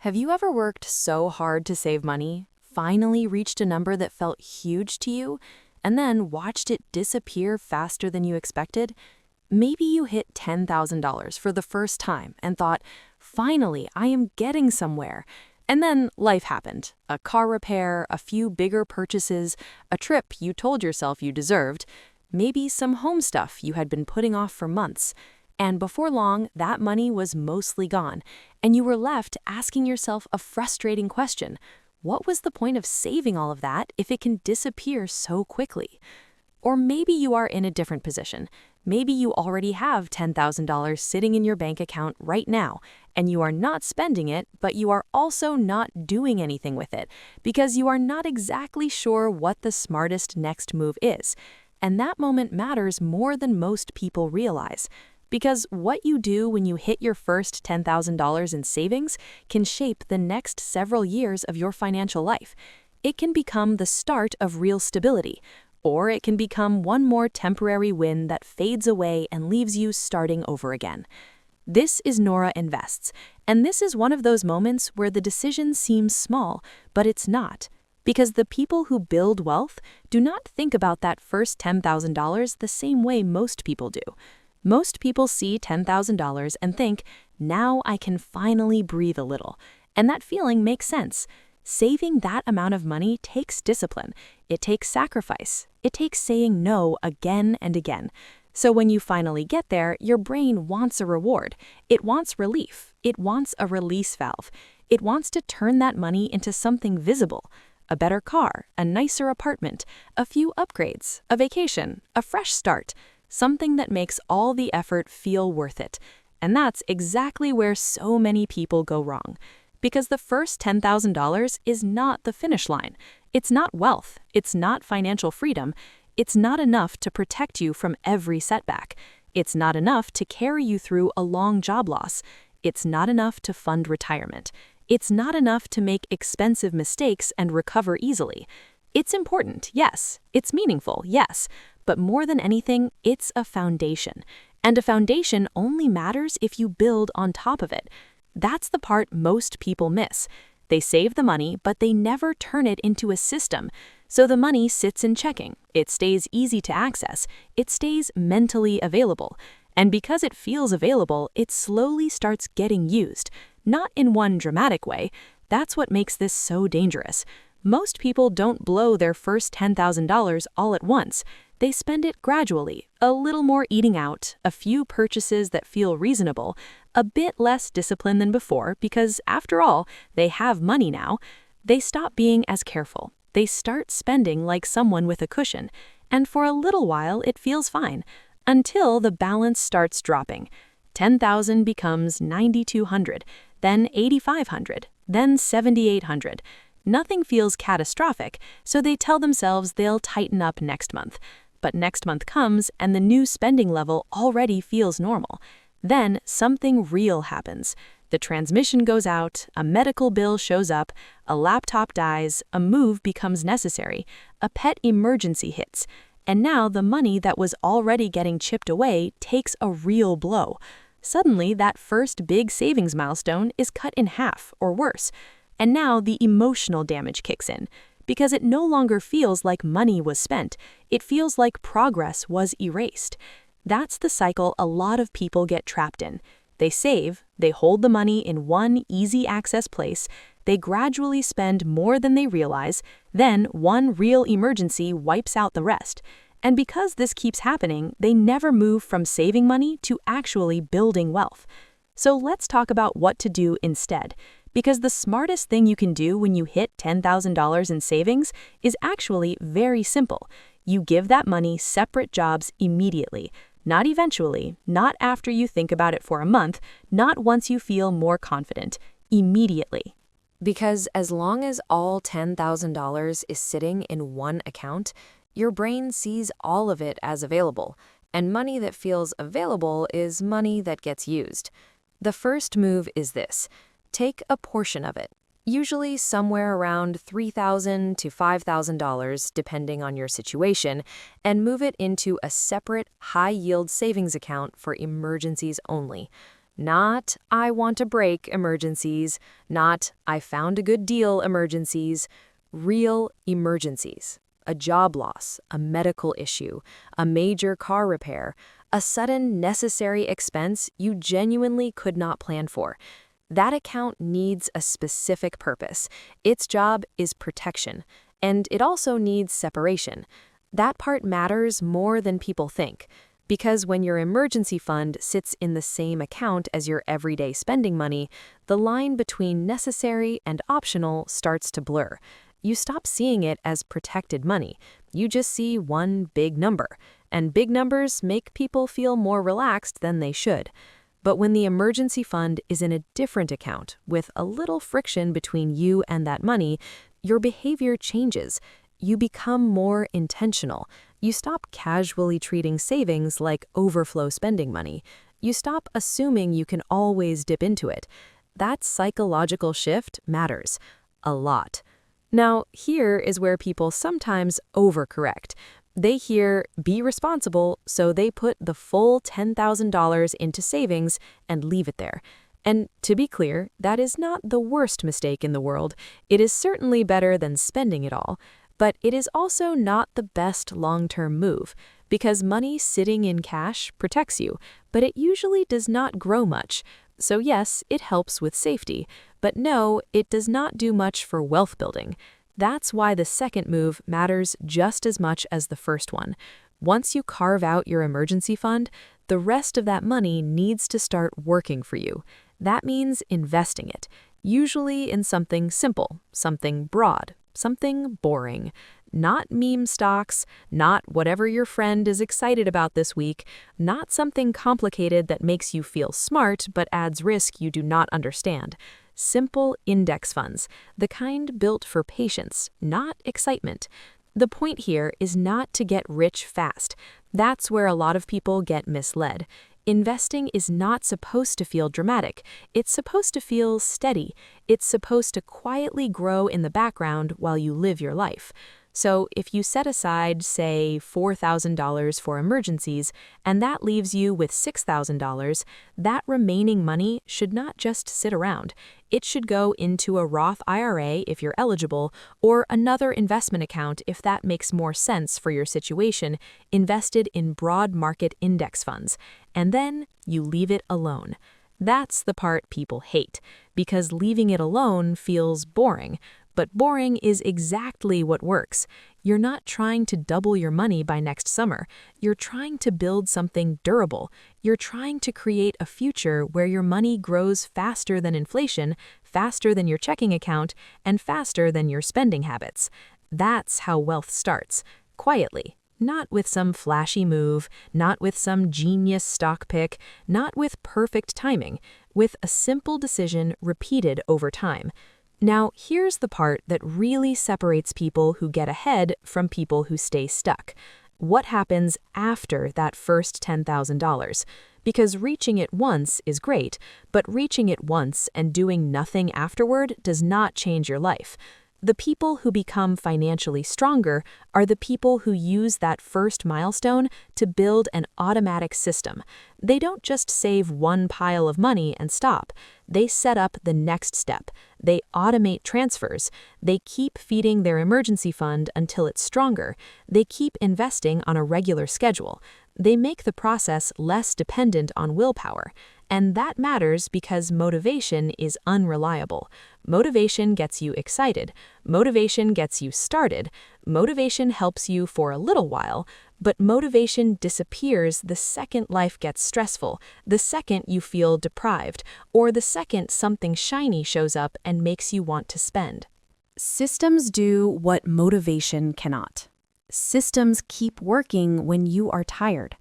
Have you ever worked so hard to save money, finally reached a number that felt huge to you, and then watched it disappear faster than you expected? Maybe you hit $10,000 for the first time and thought, finally, I am getting somewhere. And then life happened. A car repair, a few bigger purchases, a trip you told yourself you deserved, maybe some home stuff you had been putting off for months. And before long, that money was mostly gone, and you were left asking yourself a frustrating question. What was the point of saving all of that if it can disappear so quickly? Or maybe you are in a different position. Maybe you already have $10,000 sitting in your bank account right now, and you are not spending it, but you are also not doing anything with it because you are not exactly sure what the smartest next move is. And that moment matters more than most people realize. Because what you do when you hit your first $10,000 in savings can shape the next several years of your financial life. It can become the start of real stability, or it can become one more temporary win that fades away and leaves you starting over again. This is Nora Invests, and this is one of those moments where the decision seems small, but it's not. Because the people who build wealth do not think about that first $10,000 the same way most people do. Most people see $10,000 and think, now I can finally breathe a little. And that feeling makes sense. Saving that amount of money takes discipline. It takes sacrifice. It takes saying no again and again. So when you finally get there, your brain wants a reward. It wants relief. It wants a release valve. It wants to turn that money into something visible. A better car, a nicer apartment, a few upgrades, a vacation, a fresh start. Something that makes all the effort feel worth it. And that's exactly where so many people go wrong. Because the first $10,000 is not the finish line. It's not wealth. It's not financial freedom. It's not enough to protect you from every setback. It's not enough to carry you through a long job loss. It's not enough to fund retirement. It's not enough to make expensive mistakes and recover easily. It's important, yes. It's meaningful, yes. But more than anything, it's a foundation. And a foundation only matters if you build on top of it. That's the part most people miss. They save the money, but they never turn it into a system. So the money sits in checking. It stays easy to access. It stays mentally available. And because it feels available, it slowly starts getting used. Not in one dramatic way. That's what makes this so dangerous. Most people don't blow their first $10,000 all at once. They spend it gradually, a little more eating out, a few purchases that feel reasonable, a bit less discipline than before because, after all, they have money now. They stop being as careful. They start spending like someone with a cushion. And for a little while, it feels fine, until the balance starts dropping. 10,000 becomes 9,200, then 8,500, then 7,800. Nothing feels catastrophic, so they tell themselves they'll tighten up next month. But next month comes and the new spending level already feels normal. Then something real happens. The transmission goes out, a medical bill shows up, a laptop dies, a move becomes necessary, a pet emergency hits. And now the money that was already getting chipped away takes a real blow. Suddenly, that first big savings milestone is cut in half or worse. And now the emotional damage kicks in. Because it no longer feels like money was spent, it feels like progress was erased. That's the cycle a lot of people get trapped in. They save, they hold the money in one easy access place, they gradually spend more than they realize, then one real emergency wipes out the rest. And because this keeps happening, they never move from saving money to actually building wealth. So let's talk about what to do instead. Because the smartest thing you can do when you hit $10,000 in savings is actually very simple. You give that money separate jobs immediately, not eventually, not after you think about it for a month, not once you feel more confident, immediately. Because as long as all $10,000 is sitting in one account, your brain sees all of it as available, and money that feels available is money that gets used. The first move is this. Take a portion of it, usually somewhere around $3,000 to $5,000 depending on your situation, and move it into a separate high-yield savings account for emergencies only. Not, I want a break emergencies, not, I found a good deal emergencies, real emergencies. A job loss, a medical issue, a major car repair, a sudden necessary expense you genuinely could not plan for. That account needs a specific purpose. Its job is protection, and it also needs separation. That part matters more than people think, because when your emergency fund sits in the same account as your everyday spending money, the line between necessary and optional starts to blur. You stop seeing it as protected money. You just see one big number, and big numbers make people feel more relaxed than they should. But when the emergency fund is in a different account, with a little friction between you and that money, your behavior changes. You become more intentional. You stop casually treating savings like overflow spending money. You stop assuming you can always dip into it. That psychological shift matters a lot. Now, here is where people sometimes overcorrect. They hear, be responsible, so they put the full $10,000 into savings and leave it there. And to be clear, that is not the worst mistake in the world. It is certainly better than spending it all. But it is also not the best long-term move, because money sitting in cash protects you, but it usually does not grow much. So yes, it helps with safety, but no, it does not do much for wealth building. That's why the second move matters just as much as the first one. Once you carve out your emergency fund, the rest of that money needs to start working for you. That means investing it, usually in something simple, something broad, something boring. Not meme stocks, not whatever your friend is excited about this week, not something complicated that makes you feel smart but adds risk you do not understand. Simple index funds, the kind built for patience, not excitement. The point here is not to get rich fast. That's where a lot of people get misled. Investing is not supposed to feel dramatic. It's supposed to feel steady. It's supposed to quietly grow in the background while you live your life. So if you set aside, say, $4,000 for emergencies, and that leaves you with $6,000, that remaining money should not just sit around. It should go into a Roth IRA if you're eligible, or another investment account if that makes more sense for your situation, invested in broad market index funds. And then you leave it alone. That's the part people hate, because leaving it alone feels boring. But boring is exactly what works. You're not trying to double your money by next summer. You're trying to build something durable. You're trying to create a future where your money grows faster than inflation, faster than your checking account, and faster than your spending habits. That's how wealth starts, quietly. Not with some flashy move, not with some genius stock pick, not with perfect timing, with a simple decision repeated over time. Now, here's the part that really separates people who get ahead from people who stay stuck. What happens after that first $10,000? Because reaching it once is great, but reaching it once and doing nothing afterward does not change your life. The people who become financially stronger are the people who use that first milestone to build an automatic system. They don't just save one pile of money and stop. They set up the next step. They automate transfers. They keep feeding their emergency fund until it's stronger. They keep investing on a regular schedule. They make the process less dependent on willpower. And that matters because motivation is unreliable. Motivation gets you excited. Motivation gets you started. Motivation helps you for a little while, but motivation disappears the second life gets stressful, the second you feel deprived, or the second something shiny shows up and makes you want to spend. Systems do what motivation cannot. Systems keep working when you are tired.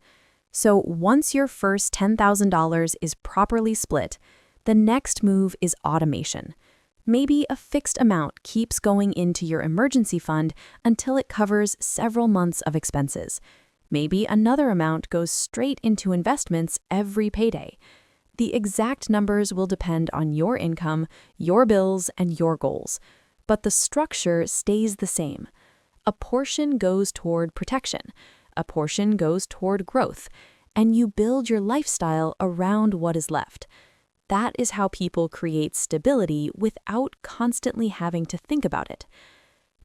So once your first $10,000 is properly split, the next move is automation. Maybe a fixed amount keeps going into your emergency fund until it covers several months of expenses. Maybe another amount goes straight into investments every payday. The exact numbers will depend on your income, your bills, and your goals. But the structure stays the same. A portion goes toward protection. A portion goes toward growth. and you build your lifestyle around what is left. That is how people create stability without constantly having to think about it.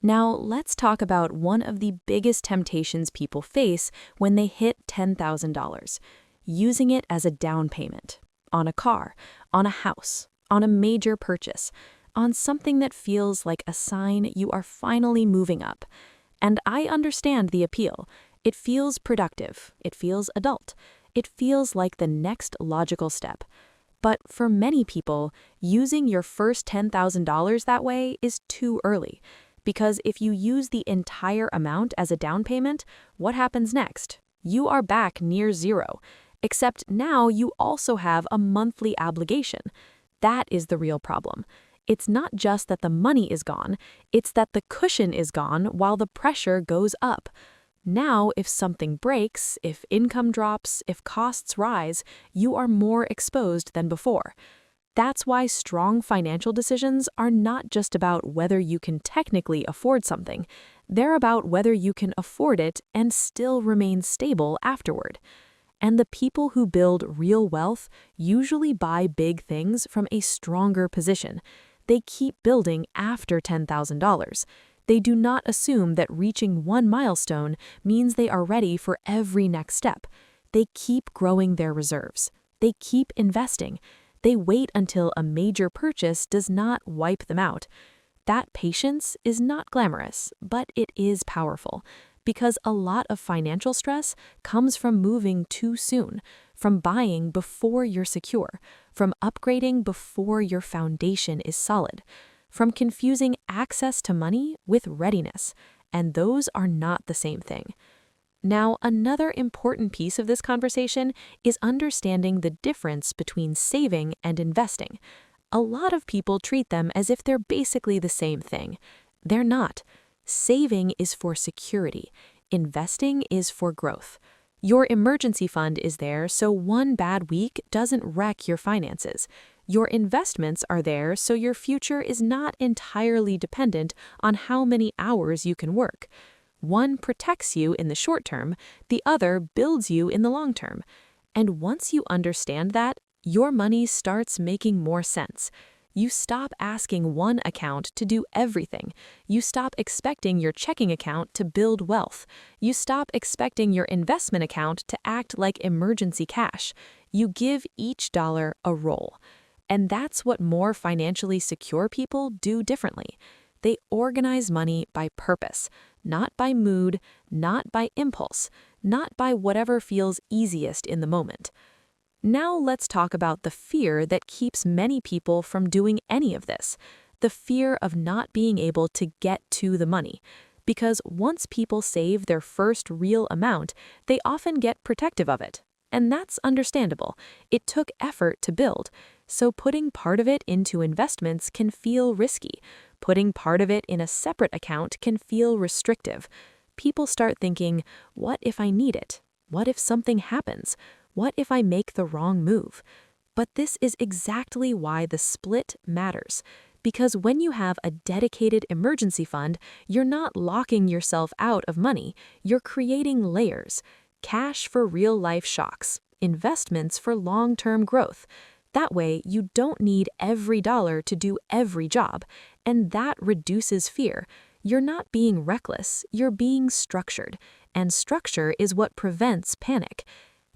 Now, let's talk about one of the biggest temptations people face when they hit $10,000, using it as a down payment on a car, on a house, on a major purchase, on something that feels like a sign you are finally moving up. And I understand the appeal. It feels productive. It feels adult. It feels like the next logical step. But for many people, using your first $10,000 that way is too early. Because if you use the entire amount as a down payment, what happens next? You are back near zero. Except now you also have a monthly obligation. That is the real problem. It's not just that the money is gone, it's that the cushion is gone while the pressure goes up. Now, if something breaks, if income drops, if costs rise, you are more exposed than before. That's why strong financial decisions are not just about whether you can technically afford something. They're about whether you can afford it and still remain stable afterward. And the people who build real wealth usually buy big things from a stronger position. They keep building after $10,000. They do not assume that reaching one milestone means they are ready for every next step. They keep growing their reserves. They keep investing. They wait until a major purchase does not wipe them out. That patience is not glamorous, but it is powerful. Because a lot of financial stress comes from moving too soon, from buying before you're secure, from upgrading before your foundation is solid, from confusing access to money with readiness, and those are not the same thing. Now, another important piece of this conversation is understanding the difference between saving and investing. A lot of people treat them as if they're basically the same thing. They're not. Saving is for security. Investing is for growth. Your emergency fund is there so one bad week doesn't wreck your finances. Your investments are there so your future is not entirely dependent on how many hours you can work. One protects you in the short term, the other builds you in the long term. And once you understand that, your money starts making more sense. You stop asking one account to do everything. You stop expecting your checking account to build wealth. You stop expecting your investment account to act like emergency cash. You give each dollar a role. And that's what more financially secure people do differently. They organize money by purpose, not by mood, not by impulse, not by whatever feels easiest in the moment. Now let's talk about the fear that keeps many people from doing any of this, the fear of not being able to get to the money. Because once people save their first real amount, they often get protective of it. And that's understandable. It took effort to build. So putting part of it into investments can feel risky. Putting part of it in a separate account can feel restrictive. People start thinking, what if I need it? What if something happens? What if I make the wrong move? But this is exactly why the split matters. Because when you have a dedicated emergency fund, you're not locking yourself out of money, you're creating layers. Cash for real-life shocks, investments for long-term growth. That way, you don't need every dollar to do every job, and that reduces fear. You're not being reckless, you're being structured, and structure is what prevents panic.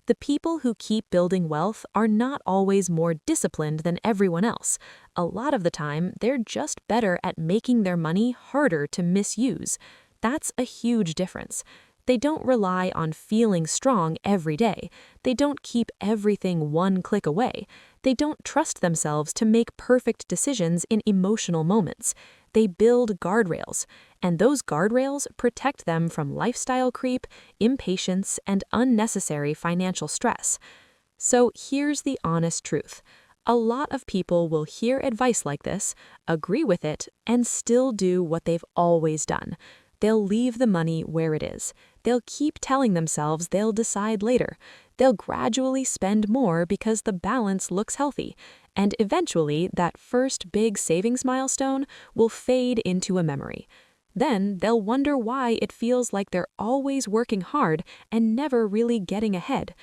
The people who keep building wealth are not always more disciplined than everyone else. A lot of the time, they're just better at making their money harder to misuse. That's a huge difference. They don't rely on feeling strong every day. They don't keep everything one click away. They don't trust themselves to make perfect decisions in emotional moments. They build guardrails, and those guardrails protect them from lifestyle creep, impatience, and unnecessary financial stress. So here's the honest truth. A lot of people will hear advice like this, agree with it, and still do what they've always done. They'll leave the money where it is. They'll keep telling themselves they'll decide later. They'll gradually spend more because the balance looks healthy. And eventually, that first big savings milestone will fade into a memory. Then they'll wonder why it feels like they're always working hard and never really getting ahead.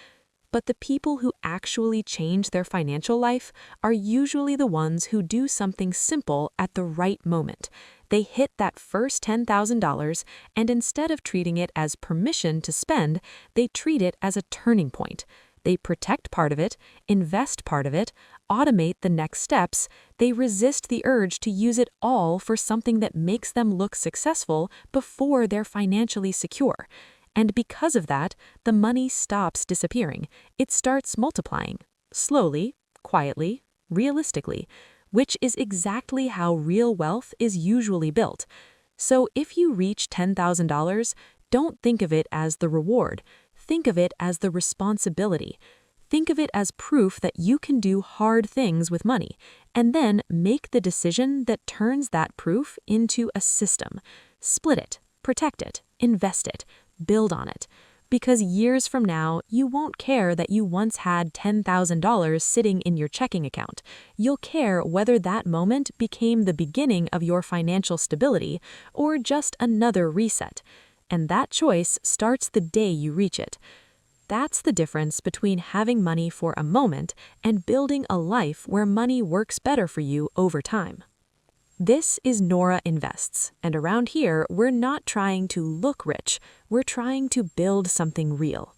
But the people who actually change their financial life are usually the ones who do something simple at the right moment. They hit that first $10,000, and instead of treating it as permission to spend, they treat it as a turning point. They protect part of it, invest part of it, automate the next steps. They resist the urge to use it all for something that makes them look successful before they're financially secure. And because of that, the money stops disappearing. It starts multiplying. Slowly, quietly, realistically, which is exactly how real wealth is usually built. So if you reach $10,000, don't think of it as the reward. Think of it as the responsibility. Think of it as proof that you can do hard things with money, and then make the decision that turns that proof into a system. Split it, protect it, invest it, build on it. Because years from now, you won't care that you once had $10,000 sitting in your checking account. You'll care whether that moment became the beginning of your financial stability or just another reset. And that choice starts the day you reach it. That's the difference between having money for a moment and building a life where money works better for you over time. This is Nora Invests, and around here, we're not trying to look rich, we're trying to build something real.